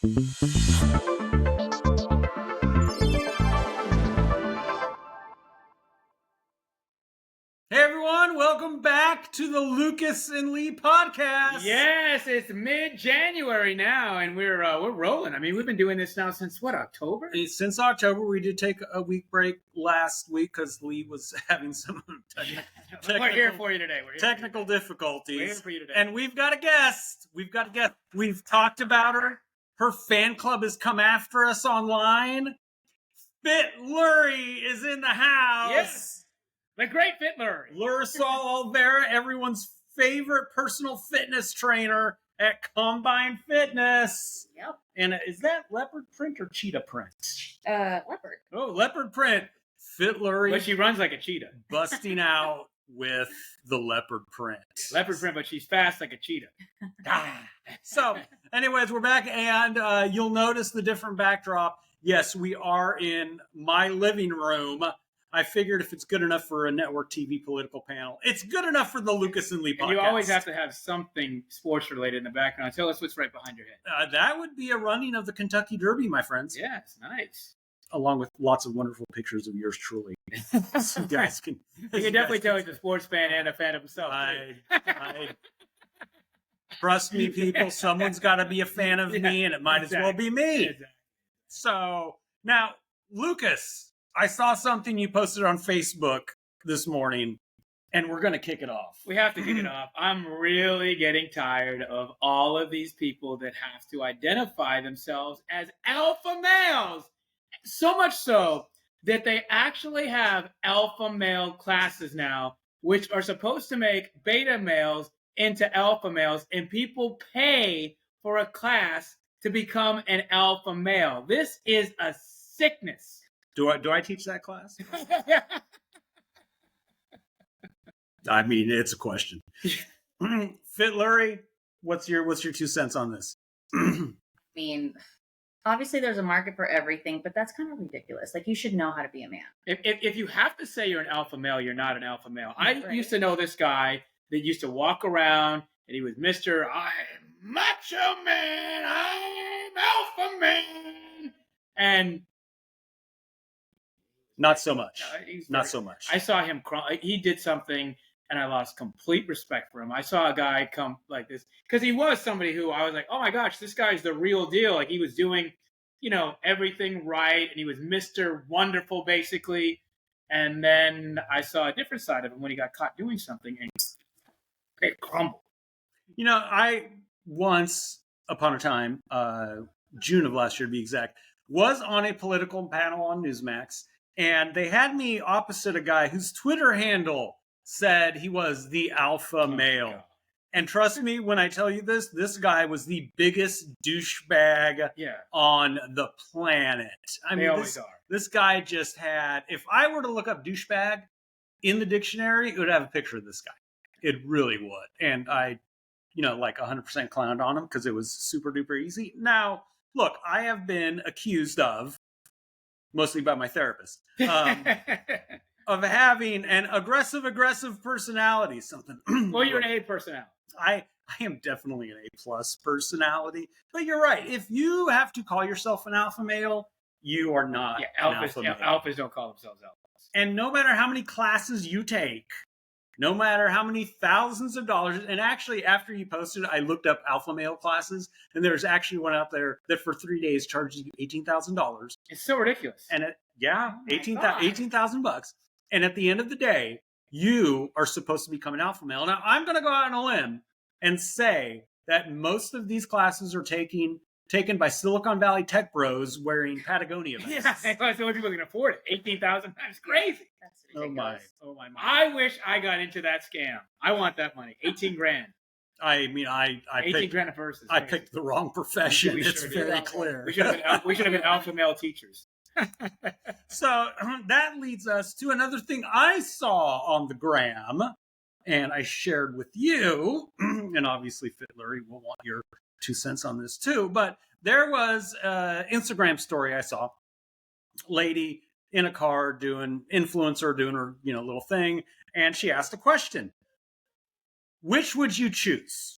Hey everyone, welcome back to the Lucas and Lee podcast. Yes, it's mid-January now, and we're rolling. I mean, we've been doing this now since what, October? Since October, we did take a week break last week because Lee was having some We're here for you today. Technical difficulties. We're here for you today. And we've got a guest. We've talked about her. Her fan club has come after us online. FitLury is in the house. Yes. The great FitLury. Lurysol Olvera, everyone's favorite personal fitness trainer at Combine Fitness. Yep. And is that leopard print or cheetah print? Leopard. Oh, leopard print. FitLury. But she runs like a cheetah. Busting out with the leopard print. Leopard print, but she's fast like a cheetah. So, anyways, we're back, and you'll notice the different backdrop. Yes, we are in my living room. I figured if it's good enough for a network TV political panel, it's good enough for the Lucas and Lee podcast. And you always have to have something sports related in the background. Tell us what's right behind your head. That would be a running of the Kentucky Derby, my friends. Yes, nice. Along with lots of wonderful pictures of yours truly. So you guys can... You can definitely tell he's a sports fan and a fan of himself. Trust me, people, someone's got to be a fan of me, and it might as well be me. Exactly. So, now, Lucas... I saw something you posted on Facebook this morning, and we're going to kick it off. We have to kick it off. I'm really getting tired of all of these people that have to identify themselves as alpha males. So much so that they actually have alpha male classes now, which are supposed to make beta males into alpha males, and people pay for a class to become an alpha male. This is a sickness. Do I teach that class? I mean, it's a question. FitLury, what's your 2 cents on this? I mean, obviously there's a market for everything, but that's kind of ridiculous. Like, you should know how to be a man. If you have to say you're an alpha male, you're not an alpha male. I used to know this guy that used to walk around, and he was Mr. I'm macho man, I'm alpha man. And not so much. Not so much. I saw him cry. He did something, and I lost complete respect for him. I saw a guy come like this because he was somebody who I was like, oh my gosh, this guy's the real deal. Like, he was doing, everything right, and he was Mr. Wonderful, basically. And then I saw a different side of him when he got caught doing something, and it crumbled. I once upon a time, June of last year to be exact, was on a political panel on Newsmax. And they had me opposite a guy whose Twitter handle said he was the alpha male. And trust me when I tell you this guy was the biggest douchebag on the planet. I mean, always are. This guy just had, if I were to look up douchebag in the dictionary, it would have a picture of this guy. It really would. And I, 100% clowned on him because it was super duper easy. Now, look, I have been accused of, mostly by my therapist, of having an aggressive personality. Something. Well, you're an A personality. I am definitely an A+ personality. But you're right. If you have to call yourself an alpha male, you are not an alpha male. Alphas don't call themselves alphas. And no matter how many classes you take, no matter how many thousands of dollars, and actually after you posted, I looked up alpha male classes, and there's actually one out there that for 3 days charges you $18,000. It's so ridiculous. And $18,000. And at the end of the day, you are supposed to become an alpha male. Now, I'm going to go out on a limb and say that most of these classes are taken by Silicon Valley tech bros wearing Patagonia vests. Yeah, that's the only people who can afford it. $18,000, that's crazy. That's ridiculous. Oh my. I wish I got into that scam. I want that money. 18 grand. I mean, I 18 grand a verse. I picked the wrong profession. It's very clear. We should have been alpha male teachers. So that leads us to another thing I saw on the gram, and I shared with you, and obviously FitLury will want your 2 cents on this too, but there was an Instagram story I saw, lady in a car doing her little thing, and she asked a question. Which would you choose?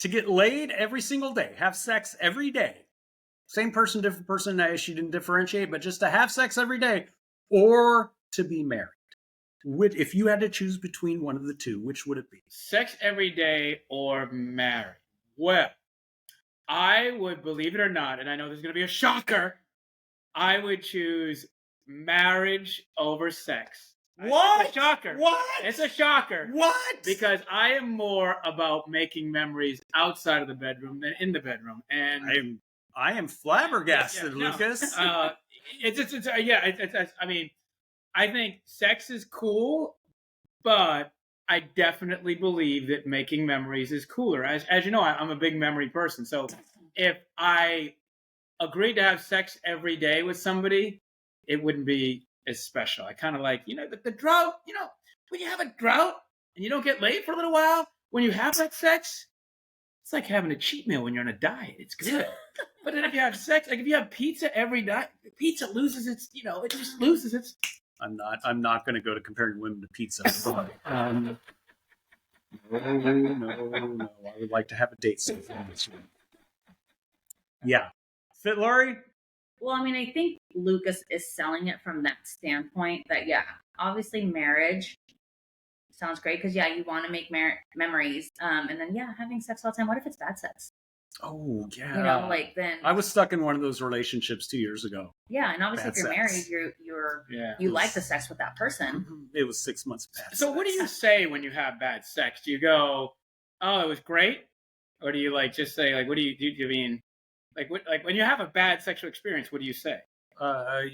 to get laid every single day, have sex every day, same person, different person, she didn't differentiate, but just to have sex every day, or to be married? If you had to choose between one of the two, which would it be? Sex every day or married? Well, I would, believe it or not, and I know this is going to be a shocker, I would choose marriage over sex. What? It's a shocker. What? It's a shocker. What? Because I am more about making memories outside of the bedroom than in the bedroom. And I am flabbergasted, Lucas. I mean, I think sex is cool, but I definitely believe that making memories is cooler. As you know, I'm a big memory person. So if I agreed to have sex every day with somebody, it wouldn't be as special. I kind of like, the drought, when you have a drought and you don't get laid for a little while, when you have that sex, it's like having a cheat meal when you're on a diet. It's good. But then if you have sex, like if you have pizza every night, pizza loses its, it just loses its. I'm not going to go to comparing women to pizza. No. I would like to have a date sometime this week. Yeah. FitLury? Well, I mean, I think Lucas is selling it from that standpoint that, yeah, obviously marriage sounds great because, yeah, you want to make memories. And then, yeah, having sex all the time. What if it's bad sex? Oh, yeah. Then I was stuck in one of those relationships 2 years ago. Yeah, and obviously Bad if you're sex. married, you like the sex with that person. It was 6 months past. So what do you say when you have bad sex? Do you go, "Oh, it was great," or do you just say what do you mean? When you have a bad sexual experience, what do you say?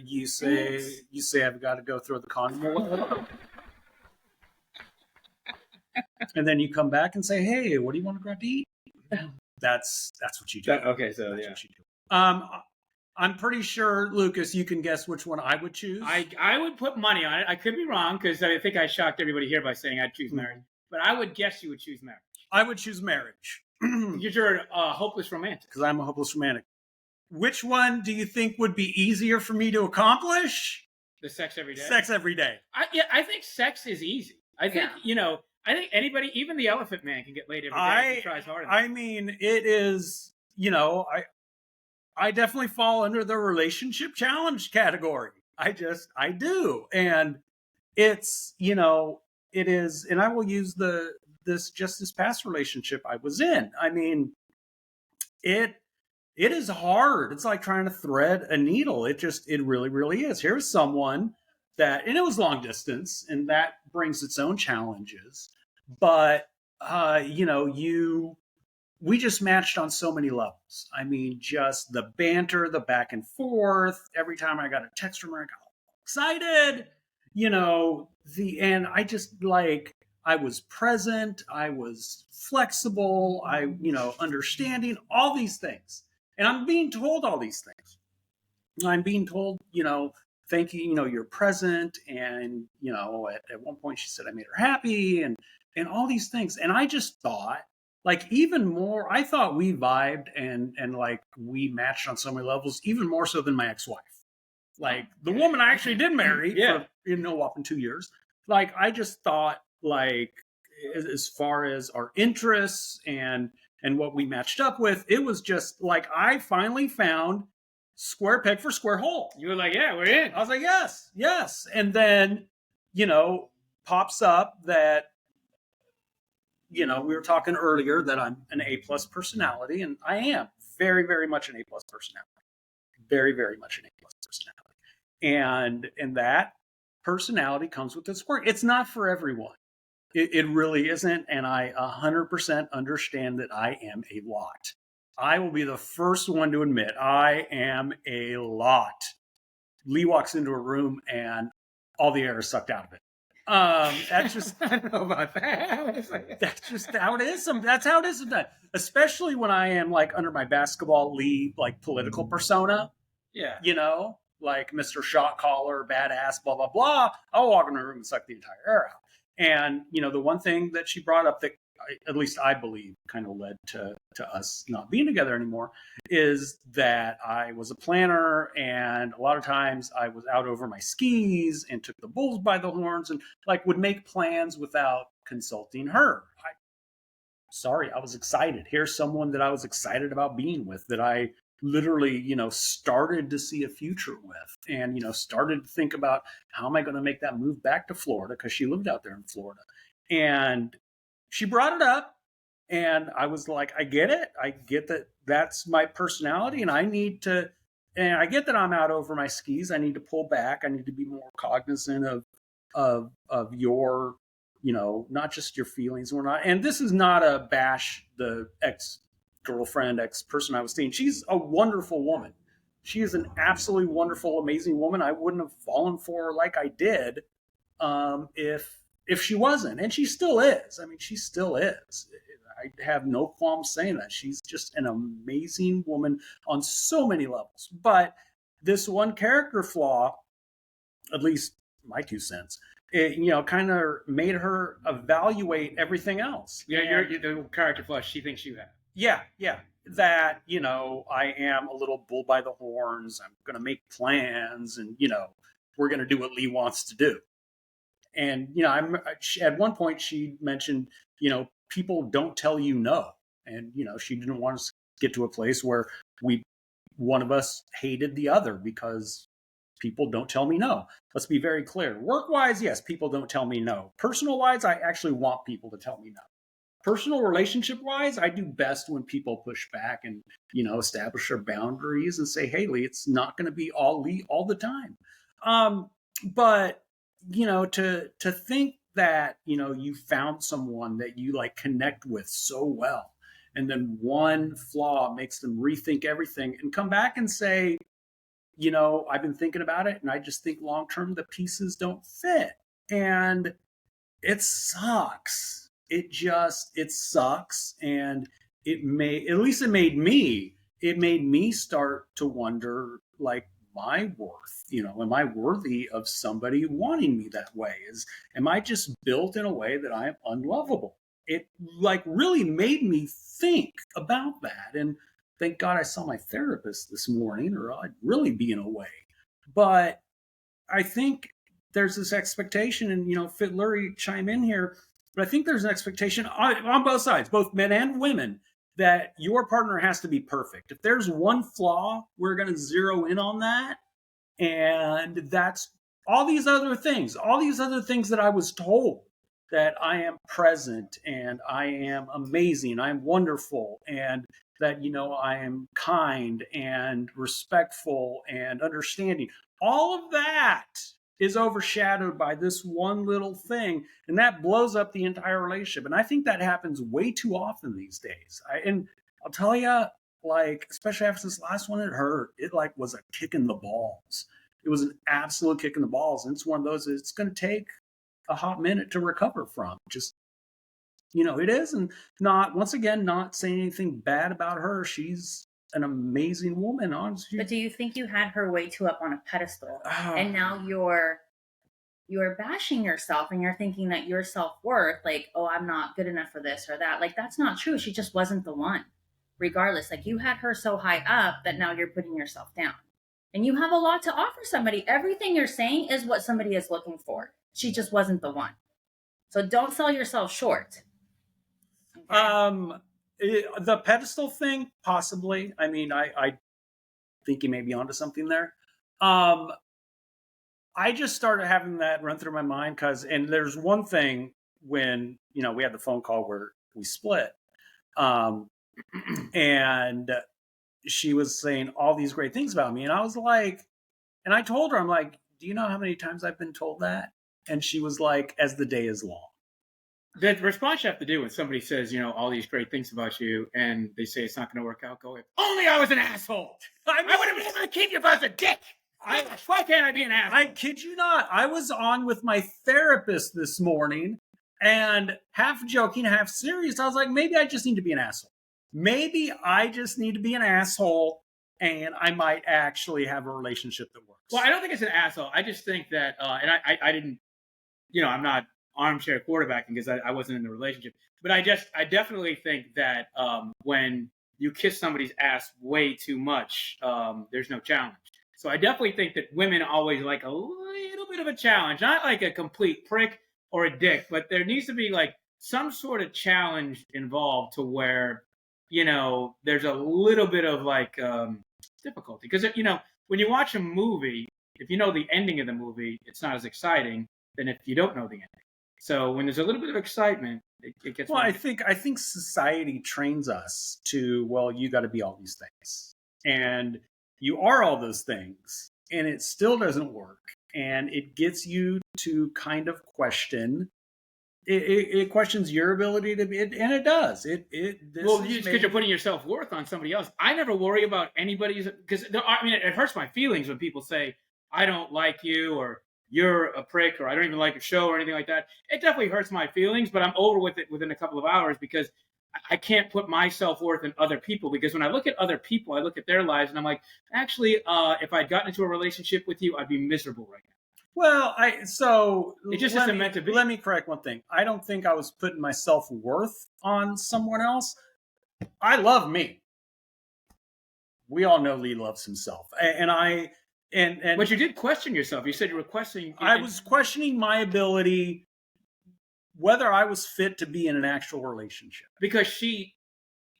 You say I've got to go throw the condom away. And then you come back and say, "Hey, what do you want to grab to eat?" That's what you do. Okay, so That's what you do. I'm pretty sure, Lucas, you can guess which one I would choose. I would put money on it. I could be wrong because I think I shocked everybody here by saying I'd choose marriage. But I would guess you would choose marriage. I would choose marriage. Because you're a hopeless romantic. Because I'm a hopeless romantic. Which one do you think would be easier for me to accomplish? The sex every day? Sex every day. I think sex is easy. I think, I think anybody, even the elephant man, can get laid every day if he tries hard enough. I mean, it is, I definitely fall under the relationship challenge category. I do. And it's, it is, and I will use this past relationship I was in. I mean, it is hard. It's like trying to thread a needle. It really, really is. Here's someone and it was long distance, and that brings its own challenges. But, we just matched on so many levels. I mean, just the banter, the back and forth. Every time I got a text from her, I got excited. And I just I was present. I was flexible. Understanding all these things. And I'm being told all these things. I'm being told, thank you, you're present. And, at one point she said I made her happy and all these things. And I just thought, even more, I thought we vibed and we matched on so many levels, even more so than my ex-wife. The woman I actually did marry for, whopping 2 years. I just thought, as far as our interests and what we matched up with, it was just I finally found square peg for square hole. You were like, yeah, we're in. I was like, yes. And then, pops up that, we were talking earlier that I'm an A+ personality, and I am very, very much an A+ personality. Very, very much an A+ personality. And that personality comes with its quirk. It's not for everyone. It really isn't. And I 100% understand that I am a lot. I will be the first one to admit I am a lot. Lee walks into a room and all the air is sucked out of it. That's just, I don't know about that. That's just how it is. That's how it is sometimes. Especially when I am under my basketball Lee, political persona. Yeah. Mr. Shot Caller, badass, blah, blah, blah. I'll walk in the room and suck the entire air out. And, the one thing that she brought up that at least I believe kind of led to us not being together anymore is that I was a planner, and a lot of times I was out over my skis and took the bulls by the horns and would make plans without consulting her. sorry, I was excited. Here's someone that I was excited about being with, that I literally, started to see a future with, and, started to think about how am I going to make that move back to Florida, because she lived out there in Florida. And she brought it up, and I was like, I get it. I get that that's my personality, and and I get that I'm out over my skis. I need to pull back. I need to be more cognizant of your, not just your feelings. And this is not a bash the ex-girlfriend, ex-person I was seeing. She's a wonderful woman. She is an absolutely wonderful, amazing woman. I wouldn't have fallen for her like I did if she wasn't. And she still is. I mean, she still is. I have no qualms saying that. She's just an amazing woman on so many levels. But this one character flaw, at least my 2 cents, it, kind of made her evaluate everything else. Yeah, you're the character flaw she thinks you have. Yeah. That, I am a little bull by the horns. I'm going to make plans, and, we're going to do what Lee wants to do. And, at one point she mentioned, people don't tell you no. And, she didn't want us to get to a place where one of us hated the other because people don't tell me no. Let's be very clear. Work-wise, yes, people don't tell me no. Personal-wise, I actually want people to tell me no. Personal relationship-wise, I do best when people push back and, establish their boundaries and say, hey, Lee, it's not going to be all Lee all the time. But, to think that, you found someone that you like connect with so well, and then one flaw makes them rethink everything and come back and say, I've been thinking about it, and I just think long-term the pieces don't fit. And it sucks. It sucks. And it made me start to wonder, like, my worth, am I worthy of somebody wanting me that way? Am I just built in a way that I am unlovable? It like really made me think about that. And thank God I saw my therapist this morning, or I'd really be in a way. But I think there's this expectation, and, FitLury chime in here, but I think there's an expectation on both sides, both men and women, that your partner has to be perfect. If there's one flaw, we're going to zero in on that. And that's all these other things that I was told, that I am present, and I am amazing, I'm wonderful, and that, I am kind and respectful and understanding. All of that is overshadowed by this one little thing, and that blows up the entire relationship. And I think that happens way too often these days. And I'll tell you, like, especially after this last one, it hurt. It like was a kick in the balls. It was an absolute kick in the balls. And it's one of those, it's going to take a hot minute to recover from. Just, it is. And not saying anything bad about her. She's an amazing woman, honestly. But do you think you had her way too up on a pedestal, and now you're bashing yourself, and you're thinking that your self-worth, like, oh, I'm not good enough for this or that? Like, that's not true. She just wasn't the one. Regardless, like, you had her so high up that now you're putting yourself down, and you have a lot to offer somebody. Everything you're saying is what somebody is looking for. She just wasn't the one. So don't sell yourself short. Okay? The pedestal thing, possibly. I mean, I think you may be onto something there. I just started having that run through my mind and there's one thing when, we had the phone call where we split. And she was saying all these great things about me. And I was like, and I told her, I'm like, do you know how many times I've been told that? And she was like, as the day is long. The response you have to do when somebody says, all these great things about you, and they say it's not going to work out, go, if only I was an asshole. I would have been able to keep you as a dick. Why can't I be an asshole? I kid you not. I was on with my therapist this morning, and half joking, half serious. I was like, maybe I just need to be an asshole. Maybe I just need to be an asshole, and I might actually have a relationship that works. Well, I don't think it's an asshole. I just think that, and I didn't, I'm not armchair quarterbacking because I wasn't in the relationship. But I definitely think that when you kiss somebody's ass way too much, there's no challenge. So I definitely think that women always like a little bit of a challenge, not like a complete prick or a dick, but there needs to be like some sort of challenge involved to where, there's a little bit of like difficulty. Because, when you watch a movie, if you know the ending of the movie, it's not as exciting than if you don't know the ending. So when there's a little bit of excitement, it gets. Well, I think society trains us to, well, you got to be all these things, and you are all those things, and it still doesn't work, and it gets you to kind of question. It questions your ability to be, and it does. Because you're putting your self-worth on somebody else. I never worry about anybody's, because it hurts my feelings when people say I don't like you, or you're a prick, or I don't even like your show, or anything like that. It definitely hurts my feelings, but I'm over with it within a couple of hours, because I can't put my self-worth in other people. Because when I look at other people, I look at their lives, and I'm like, actually, if I'd gotten into a relationship with you, I'd be miserable right now. Well, it just isn't meant to be. Let me correct one thing. I don't think I was putting my self-worth on someone else. I love me. We all know Lee loves himself, but you did question yourself. You said you were questioning. I was questioning my ability, whether I was fit to be in an actual relationship, because she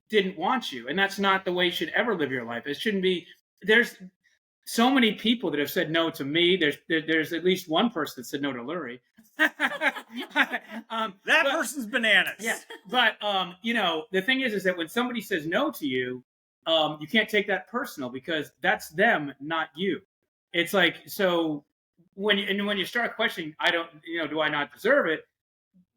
didn't want you, and that's not the way you should ever live your life. It shouldn't be. There's so many people that have said no to me. There's at least one person that said no to Lurie. That person's bananas. Yeah, but the thing is that when somebody says no to you, you can't take that personal, because that's them, not you. It's like, so when you start questioning, do I not deserve it?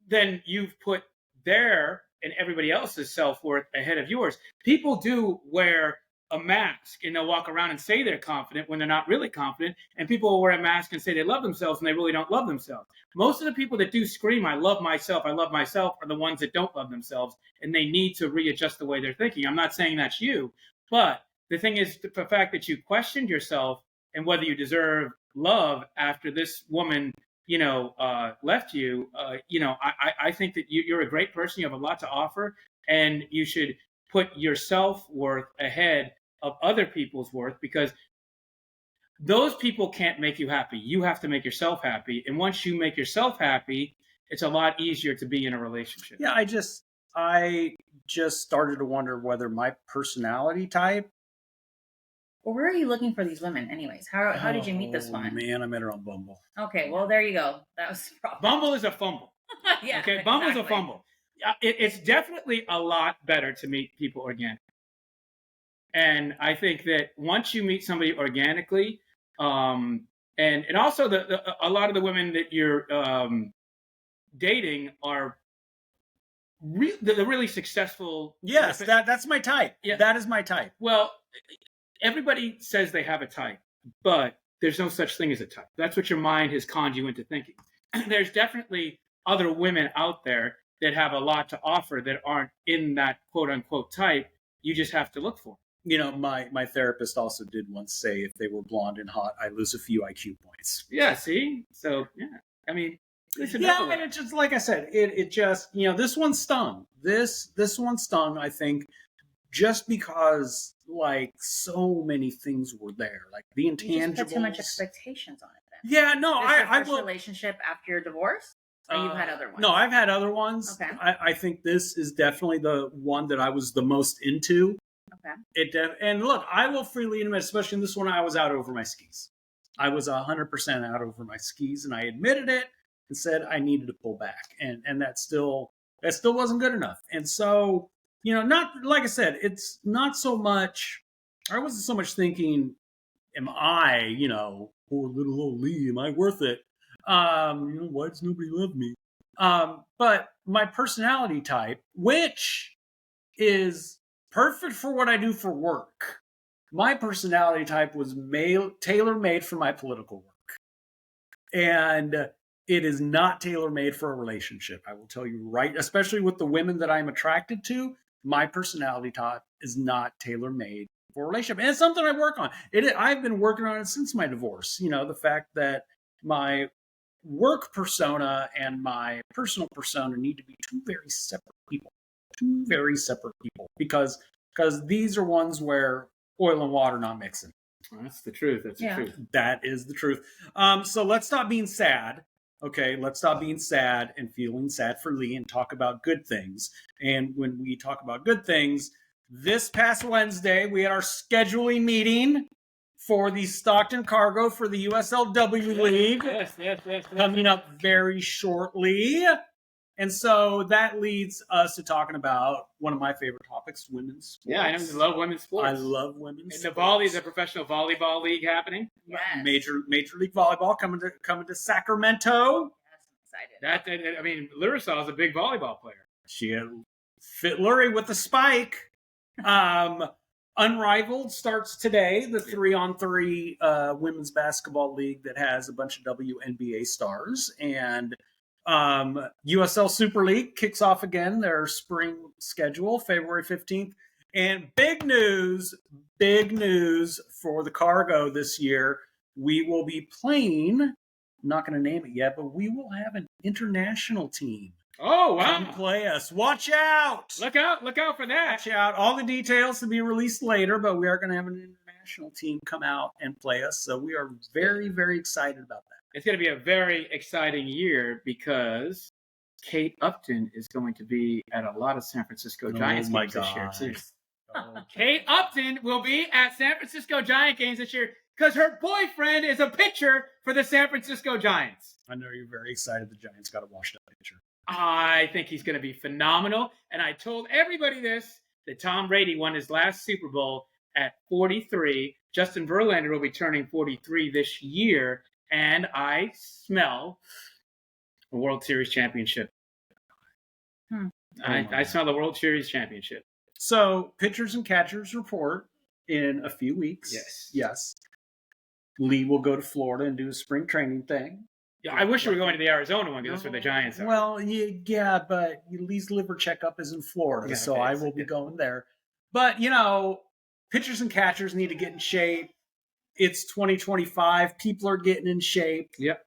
Then you've put their and everybody else's self-worth ahead of yours. People do wear a mask, and they'll walk around and say they're confident when they're not really confident. And people will wear a mask and say they love themselves, and they really don't love themselves. Most of the people that do scream, I love myself, are the ones that don't love themselves, and they need to readjust the way they're thinking. I'm not saying that's you, but the thing is, the fact that you questioned yourself and whether you deserve love after this woman, left you, I think that you're a great person. You have a lot to offer, and you should put your self-worth ahead of other people's worth, because those people can't make you happy. You have to make yourself happy. And once you make yourself happy, it's a lot easier to be in a relationship. Yeah, I just started to wonder whether my personality type. Well, where are you looking for these women anyways? How did you meet this one? Man, I met her on Bumble. Okay, well, there you go. That was the problem. Bumble is a fumble. Yeah, okay, Bumble's a fumble. It's definitely a lot better to meet people organically. And I think that once you meet somebody organically, and also a lot of the women that you're dating are the really successful. Yes, that's my type. Yeah. That is my type. Well, everybody says they have a type, but there's no such thing as a type. That's what your mind has conned you into thinking. There's definitely other women out there that have a lot to offer that aren't in that quote unquote type. You just have to look for them. My therapist also did once say, if they were blonde and hot, I lose a few IQ points. Yeah, see? So, yeah. I mean, yeah, and it's just, like I said, it just, this one stung. This one stung, I think, just because, like, so many things were there. Like, the intangibles. You just put too much expectations on it then. Yeah, no, I will. Relationship after your divorce? Or you've had other ones? No, I've had other ones. Okay. I think this is definitely the one that I was the most into. Okay. And look, I will freely admit, especially in this one, I was out over my skis. I was 100% out over my skis, and I admitted it and said I needed to pull back, and that still wasn't good enough. And so, not like I said, it's not so much. I wasn't so much thinking, am I, poor little old Lee, am I worth it? Why does nobody love me? But my personality type, which is perfect for what I do for work, my personality type was tailor-made for my political work. And it is not tailor-made for a relationship. I will tell you right, especially with the women that I'm attracted to, my personality type is not tailor-made for a relationship. And it's something I work on. I've been working on it since my divorce. The fact that my work persona and my personal persona need to be two very separate people. Because these are ones where oil and water not mixing. Well, that's the truth. That's the truth. That is the truth. So let's stop being sad Okay, let's stop being sad and feeling sad for Lee and talk about good things. And when we talk about good things, this past Wednesday, we had our scheduling meeting for the Stockton Cargo for the USLW League. Yes. Coming up very shortly. And so that leads us to talking about one of my favorite topics, women's sports. Yeah, I love women's sports. I love women's and sports. the professional volleyball league happening. Yes. Major League Volleyball coming to Sacramento. Yes, I'm excited. Lurysol is a big volleyball player. She had FitLury with the spike. Unrivaled starts today, the 3-on-3 women's basketball league that has a bunch of WNBA stars. And USL Super League kicks off again, their spring schedule, February 15th. And big news for the Cargo this year. We will be playing, I'm not going to name it yet, but we will have an international team. Oh, wow. Come play us. Watch out. Look out for that. Watch out. All the details to be released later, but we are going to have an international team come out and play us. So we are very, very excited about that. It's going to be a very exciting year because Kate Upton is going to be at a lot of San Francisco Giants games this year, too. Kate Upton will be at San Francisco Giant games this year because her boyfriend is a pitcher for the San Francisco Giants. I know you're very excited the Giants got a washed-up pitcher. I think he's going to be phenomenal. And I told everybody this, that Tom Brady won his last Super Bowl at 43. Justin Verlander will be turning 43 this year. And I smell a World Series championship. I smell the World Series championship. So, pitchers and catchers report in a few weeks. Yes. Lee will go to Florida and do a spring training thing. Yeah, I wish we were going to the Arizona one because that's where the Giants are. Well, yeah, but Lee's liver checkup is in Florida, so I will be going there. But, pitchers and catchers need to get in shape. It's 2025. People are getting in shape. Yep.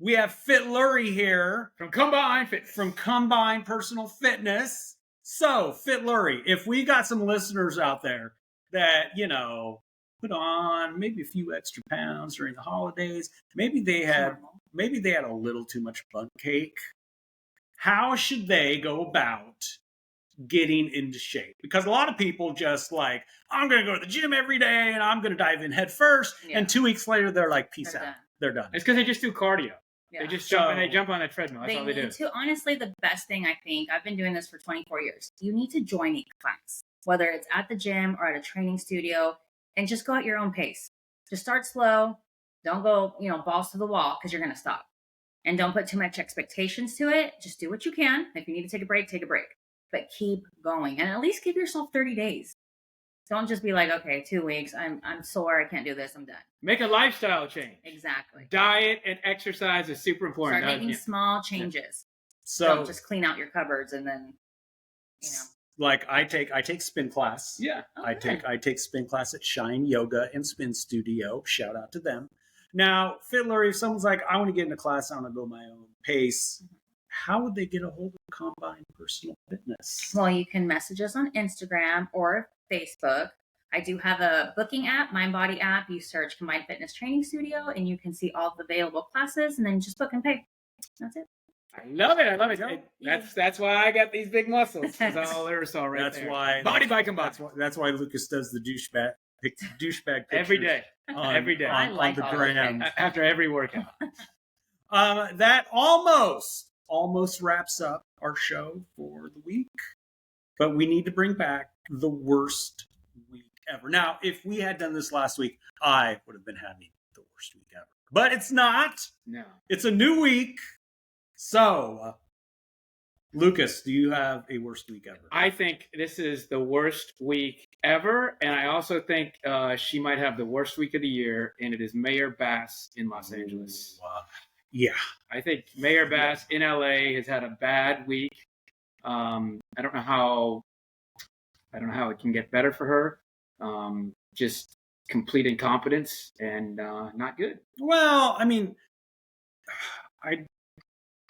We have FitLury here. From Combine Personal Fitness. So, FitLury, if we got some listeners out there that, put on maybe a few extra pounds during the holidays, maybe they had a little too much bundt cake, how should they go about getting into shape? Because a lot of people just I'm going to go to the gym every day and I'm going to dive in head first. Yeah. And 2 weeks later, they're like, peace out. They're done. It's because they just do cardio. Yeah. They just jump on the treadmill. That's all they do. Honestly, the best thing, I think, I've been doing this for 24 years. You need to join a class, whether it's at the gym or at a training studio, and just go at your own pace. Just start slow. Don't go, balls to the wall because you're going to stop. And don't put too much expectations to it. Just do what you can. If you need to take a break, take a break. But keep going. And at least give yourself 30 days. Don't just be like, okay, 2 weeks. I'm sore. I can't do this. I'm done. Make a lifestyle change. Exactly. Diet and exercise is super important. Start making small changes. Yeah. So don't just clean out your cupboards and then, I take spin class. Yeah. I take spin class at Shine Yoga and Spin Studio. Shout out to them. Now, FitLury, if someone's like, I want to get into class, I want to go my own pace. How would they get a hold of Combine Personal Fitness? Well, you can message us on Instagram or Facebook. I do have a booking app, MindBody app. You search Combine Fitness Training Studio and you can see all the available classes and then just book and pay. That's it. I love it. That's why I got these big muscles. It's all Lurysol right that's there. Why Body by Combine. That's why Lucas does the douchebag pictures every day. Every day. I like on the gram after every workout. That almost wraps up our show for the week. But we need to bring back the worst week ever. Now, if we had done this last week, I would have been having the worst week ever. But it's not. No. It's a new week. So, Lucas, do you have a worst week ever? I think this is the worst week ever. And I also think she might have the worst week of the year. And it is Mayor Bass in Los Angeles. Yeah. I think Mayor Bass in LA has had a bad week. I don't know how it can get better for her. Just complete incompetence and not good. Well,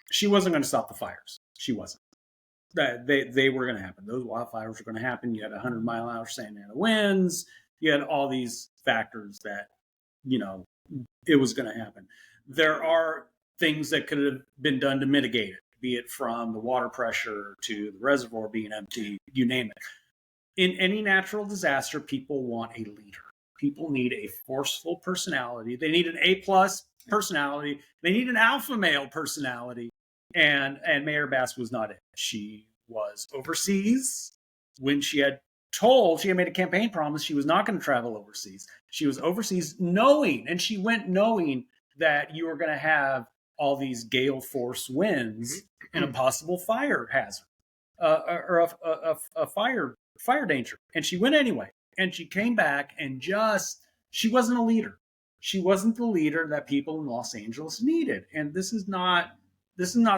she wasn't going to stop the fires. She wasn't. They were going to happen. Those wildfires were going to happen. You had 100-mile-an-hour Santa Ana winds. You had all these factors that, it was going to happen. There are things that could have been done to mitigate it, be it from the water pressure to the reservoir being empty, you name it. In any natural disaster, people want a leader. People need a forceful personality. They need an A+ personality. They need an alpha male personality. And Mayor Bass was not it. She was overseas when she had made a campaign promise she was not going to travel overseas. She was overseas knowing that you were going to have all these gale force winds and a possible fire hazard or a fire danger. And she went anyway. And she came back and she wasn't a leader. She wasn't the leader that people in Los Angeles needed. And this is not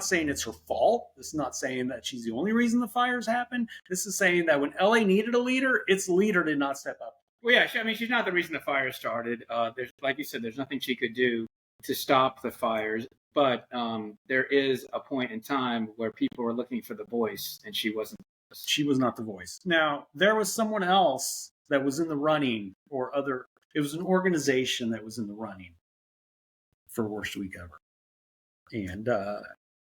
saying it's her fault. This is not saying that she's the only reason the fires happened. This is saying that when LA needed a leader, its leader did not step up. Well, yeah, she's not the reason the fire started. There's, like you said, there's nothing she could do to stop the fires. But there is a point in time where people were looking for the voice, and she wasn't. She was not the voice. Now, there was someone else that was in the running, it was an organization that was in the running for worst week ever. And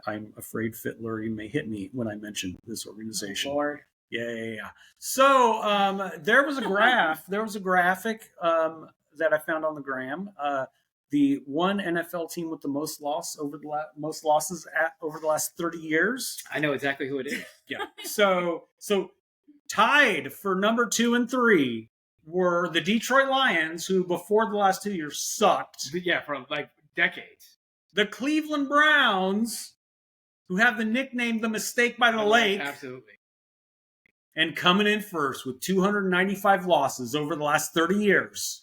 I'm afraid FitLury may hit me when I mention this organization. Lord. Yeah. So there was a graph. There was a graphic that I found on the gram. The one NFL team with the most losses over the last 30 years. I know exactly who it is. Yeah. So tied for number 2 and 3 were the Detroit Lions, who before the last 2 years sucked. Yeah, for like decades. The Cleveland Browns, who have the nickname the Mistake by the Lake. Absolutely. And coming in first with 295 losses over the last 30 years,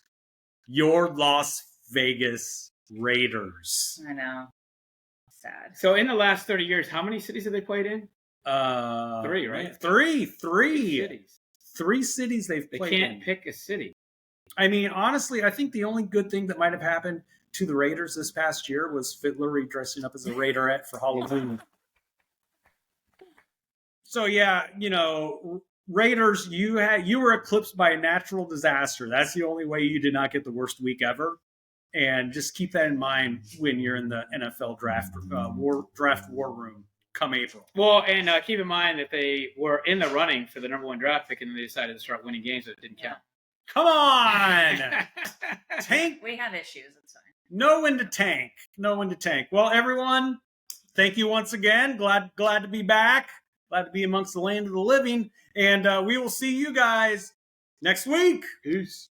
your Las Vegas Raiders. I know. Sad. So in the last 30 years, how many cities have they played in? 3, right? Three cities. 3 cities they've played in. They can't pick a city. I mean, honestly, I think the only good thing that might have happened to the Raiders this past year was FitLury dressing up as a Raiderette for Halloween. So yeah, Raiders, you were eclipsed by a natural disaster. That's the only way you did not get the worst week ever. And just keep that in mind when you're in the NFL draft war room come April. Well, and keep in mind that they were in the running for the number 1 draft pick, and they decided to start winning games that didn't count. Come on, tank. We have issues. It's fine. Know when to tank. Well, everyone, thank you once again. Glad to be back. Glad to be amongst the land of the living. And we will see you guys next week. Peace.